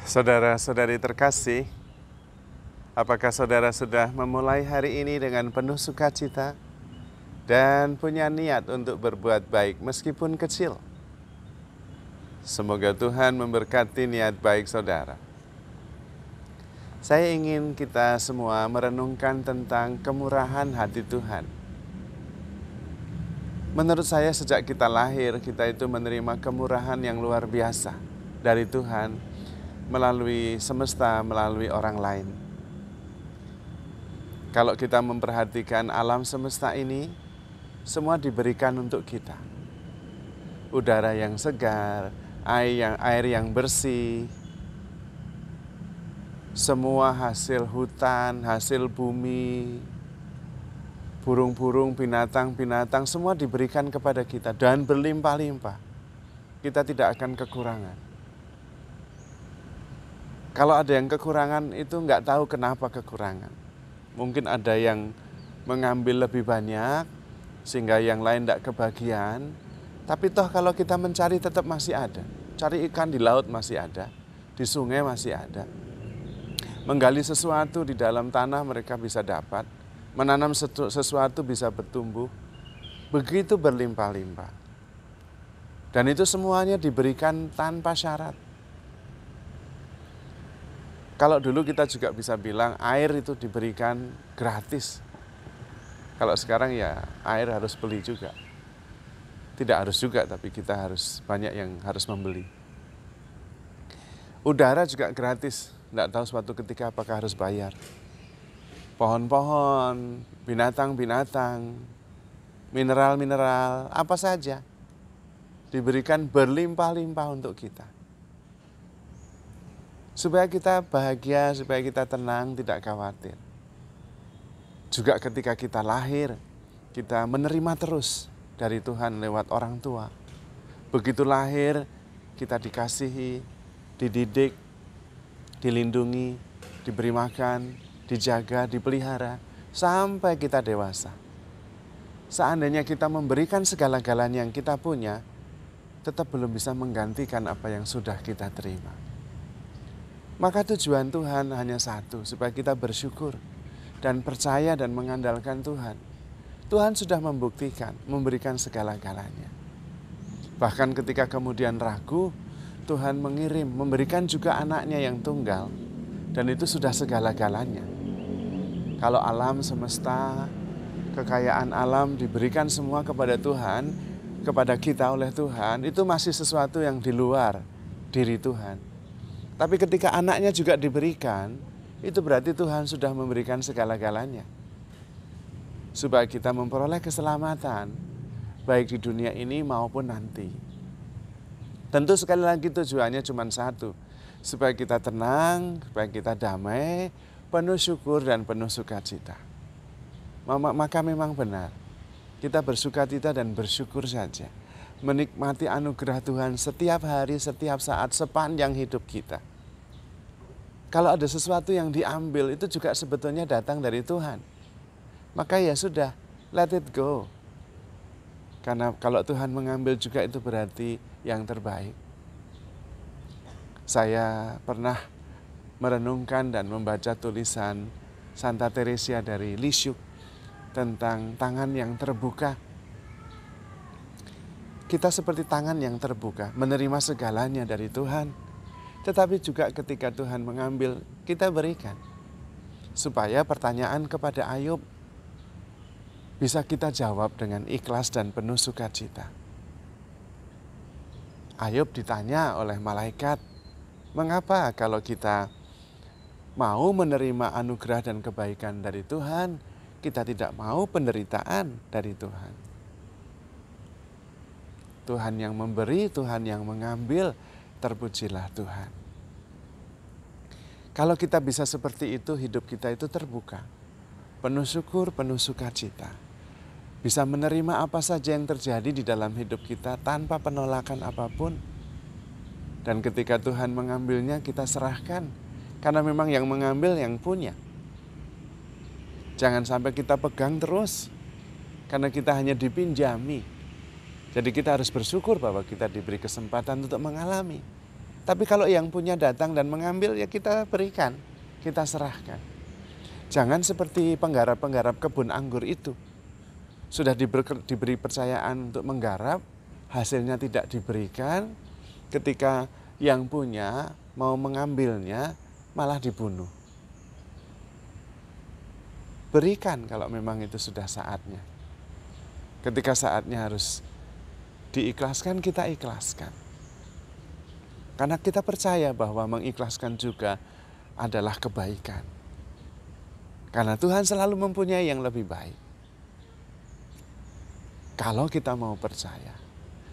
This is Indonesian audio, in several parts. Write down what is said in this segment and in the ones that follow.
Saudara-saudari terkasih, apakah saudara sudah memulai hari ini dengan penuh sukacita dan punya niat untuk berbuat baik meskipun kecil? Semoga Tuhan memberkati niat baik saudara. Saya ingin kita semua merenungkan tentang kemurahan hati Tuhan. Menurut saya sejak kita lahir, kita itu menerima kemurahan yang luar biasa dari Tuhan melalui semesta, melalui orang lain. Kalau kita memperhatikan alam semesta ini, semua diberikan untuk kita. Udara yang segar, air yang bersih, semua hasil hutan, hasil bumi, burung-burung, binatang-binatang, semua diberikan kepada kita dan berlimpah-limpah. Kita tidak akan kekurangan. Kalau ada yang kekurangan itu nggak tahu kenapa kekurangan. Mungkin ada yang mengambil lebih banyak sehingga yang lain tidak kebagian. Tapi toh kalau kita mencari tetap masih ada. Cari ikan di laut masih ada, di sungai masih ada. Menggali sesuatu di dalam tanah mereka bisa dapat. Menanam sesuatu bisa bertumbuh. Begitu berlimpah-limpah. Dan itu semuanya diberikan tanpa syarat. Kalau dulu kita juga bisa bilang air itu diberikan gratis. Kalau sekarang ya air harus beli juga. Tidak harus juga, tapi kita harus banyak yang harus membeli. Udara juga gratis. Tidak tahu suatu ketika apakah harus bayar. Pohon-pohon, binatang-binatang, mineral-mineral, apa saja diberikan berlimpah-limpah untuk kita. Supaya kita bahagia, supaya kita tenang, tidak khawatir. Juga ketika kita lahir, kita menerima terus dari Tuhan lewat orang tua. Begitu lahir, kita dikasihi, dididik, dilindungi, diberi makan, dijaga, dipelihara, sampai kita dewasa. Seandainya kita memberikan segala-galanya yang kita punya, tetap belum bisa menggantikan apa yang sudah kita terima. Maka tujuan Tuhan hanya satu, supaya kita bersyukur dan percaya dan mengandalkan Tuhan. Tuhan sudah membuktikan, memberikan segala-galanya. Bahkan ketika kemudian ragu, Tuhan mengirim, memberikan juga anaknya yang tunggal. Dan itu sudah segala-galanya. Kalau alam semesta, kekayaan alam diberikan semua kepada Tuhan, kepada kita oleh Tuhan, itu masih sesuatu yang di luar diri Tuhan. Tapi ketika anaknya juga diberikan, itu berarti Tuhan sudah memberikan segala-galanya. Supaya kita memperoleh keselamatan, baik di dunia ini maupun nanti. Tentu sekali lagi tujuannya cuma satu, supaya kita tenang, supaya kita damai, penuh syukur dan penuh sukacita. Maka memang benar, kita bersukacita dan bersyukur saja. Menikmati anugerah Tuhan setiap hari, setiap saat, sepanjang hidup kita. Kalau ada sesuatu yang diambil, itu juga sebetulnya datang dari Tuhan. Maka ya sudah, let it go. Karena kalau Tuhan mengambil juga itu berarti yang terbaik. Saya pernah merenungkan dan membaca tulisan Santa Teresia dari Lisieux tentang tangan yang terbuka. Kita seperti tangan yang terbuka, menerima segalanya dari Tuhan. Tetapi juga ketika Tuhan mengambil, kita berikan. Supaya pertanyaan kepada Ayub bisa kita jawab dengan ikhlas dan penuh sukacita. Ayub ditanya oleh malaikat, mengapa kalau kita mau menerima anugerah dan kebaikan dari Tuhan, kita tidak mau penderitaan dari Tuhan. Tuhan yang memberi, Tuhan yang mengambil, terpujilah Tuhan. Kalau kita bisa seperti itu, hidup kita itu terbuka. Penuh syukur, penuh sukacita. Bisa menerima apa saja yang terjadi di dalam hidup kita tanpa penolakan apapun. Dan ketika Tuhan mengambilnya, kita serahkan. Karena memang yang mengambil yang punya. Jangan sampai kita pegang terus. Karena kita hanya dipinjami. Jadi kita harus bersyukur bahwa kita diberi kesempatan untuk mengalami. Tapi kalau yang punya datang dan mengambil, ya kita berikan, kita serahkan. Jangan seperti penggarap-penggarap kebun anggur itu. Sudah diberi percayaan untuk menggarap, hasilnya tidak diberikan, ketika yang punya mau mengambilnya malah dibunuh. Berikan kalau memang itu sudah saatnya. Ketika saatnya harus diikhlaskan, kita ikhlaskan. Karena kita percaya bahwa mengikhlaskan juga adalah kebaikan. Karena Tuhan selalu mempunyai yang lebih baik. Kalau kita mau percaya.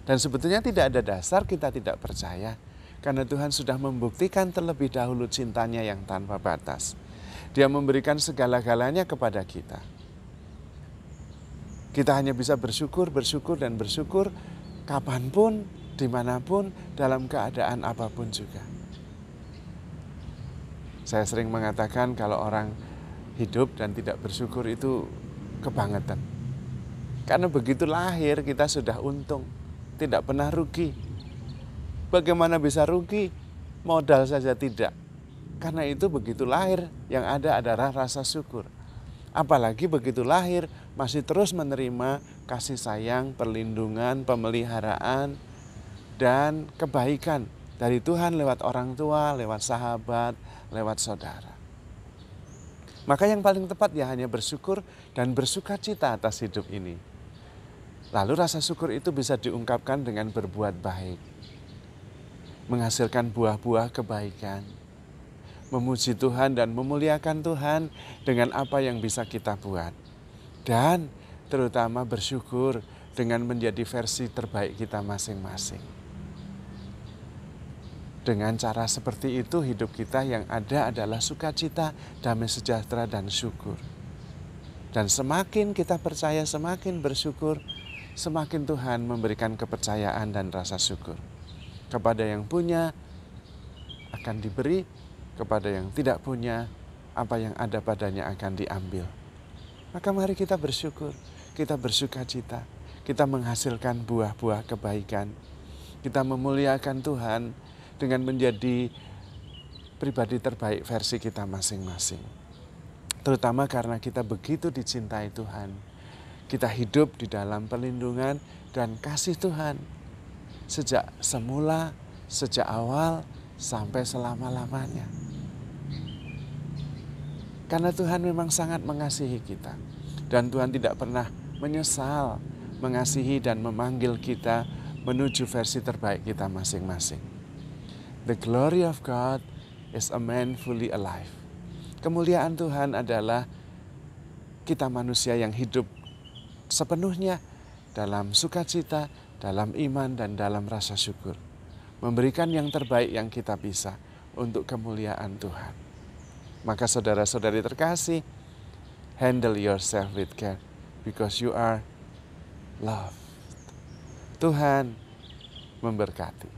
Dan sebetulnya tidak ada dasar kita tidak percaya. Karena Tuhan sudah membuktikan terlebih dahulu cintanya yang tanpa batas. Dia memberikan segala-galanya kepada kita. Kita hanya bisa bersyukur, dan bersyukur kapanpun, dimanapun, dalam keadaan apapun juga. Saya sering mengatakan kalau orang hidup dan tidak bersyukur itu kebangetan. Karena begitu lahir kita sudah untung, tidak pernah rugi. Bagaimana bisa rugi? Modal saja tidak. Karena itu begitu lahir yang ada adalah rasa syukur. Apalagi begitu lahir masih terus menerima kasih sayang, perlindungan, pemeliharaan, dan kebaikan dari Tuhan lewat orang tua, lewat sahabat, lewat saudara. Maka yang paling tepat ya hanya bersyukur dan bersukacita atas hidup ini. Lalu rasa syukur itu bisa diungkapkan dengan berbuat baik. Menghasilkan buah-buah kebaikan. Memuji Tuhan dan memuliakan Tuhan dengan apa yang bisa kita buat. Dan terutama bersyukur dengan menjadi versi terbaik kita masing-masing. Dengan cara seperti itu hidup kita yang ada adalah sukacita, damai sejahtera dan syukur. Dan semakin kita percaya, semakin bersyukur, semakin Tuhan memberikan kepercayaan dan rasa syukur. Kepada yang punya akan diberi, kepada yang tidak punya, apa yang ada padanya akan diambil. Maka mari kita bersyukur, kita bersukacita, kita menghasilkan buah-buah kebaikan. Kita memuliakan Tuhan dengan menjadi pribadi terbaik versi kita masing-masing. Terutama karena kita begitu dicintai Tuhan. Kita hidup di dalam perlindungan dan kasih Tuhan. Sejak semula, sejak awal, sampai selama-lamanya. Karena Tuhan memang sangat mengasihi kita. Dan Tuhan tidak pernah menyesal mengasihi dan memanggil kita menuju versi terbaik kita masing-masing. The glory of God is a man fully alive. Kemuliaan Tuhan adalah kita manusia yang hidup sepenuhnya dalam sukacita, dalam iman, dan dalam rasa syukur. Memberikan yang terbaik yang kita bisa untuk kemuliaan Tuhan. Maka saudara-saudari terkasih, handle yourself with care because you are loved. Tuhan memberkati.